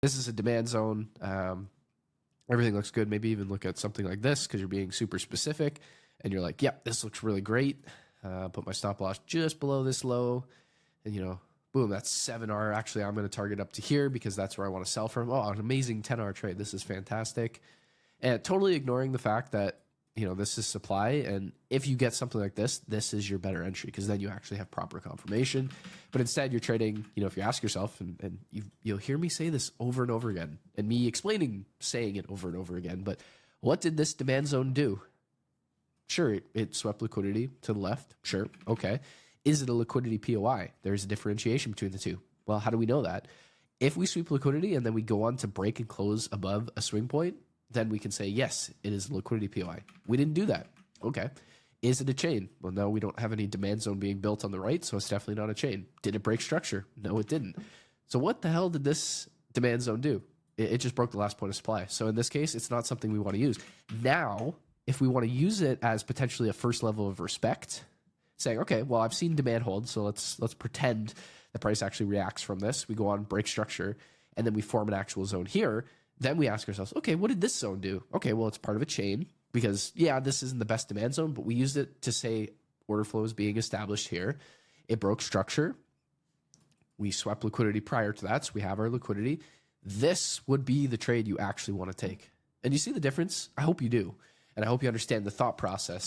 this is a demand zone. Everything looks good. Maybe even look at something like this because you're being super specific and you're like, yep, this looks really great. Put my stop loss just below this low and, you know, boom, that's 7R. Actually, I'm going to target up to here because that's where I want to sell from. Oh, an amazing 10R trade. This is fantastic. And totally ignoring the fact that, you know, this is supply. And if you get something like this, this is your better entry because then you actually have proper confirmation. But instead, you're trading, you know, if you ask yourself, and you'll hear me say this over and over again, and me saying it over and over again, but what did this demand zone do? Sure, it swept liquidity to the left. Sure, okay. Is it a liquidity POI? There's a differentiation between the two. Well, how do we know that? If we sweep liquidity and then we go on to break and close above a swing point, then we can say, yes, it is a liquidity POI. We didn't do that. Okay. Is it a chain? Well, no, we don't have any demand zone being built on the right, so it's definitely not a chain. Did it break structure? No, it didn't. So what the hell did this demand zone do? It just broke the last point of supply. So in this case, it's not something we want to use. Now, if we want to use it as potentially a first level of respect, saying, okay, well, I've seen demand hold, so let's pretend the price actually reacts from this. We go on, break structure, and then we form an actual zone here. Then we ask ourselves, okay, what did this zone do? Okay, well, it's part of a chain because, yeah, this isn't the best demand zone, but we used it to say order flow is being established here. It broke structure. We swept liquidity prior to that, so we have our liquidity. This would be the trade you actually want to take. And you see the difference? I hope you do. And I hope you understand the thought process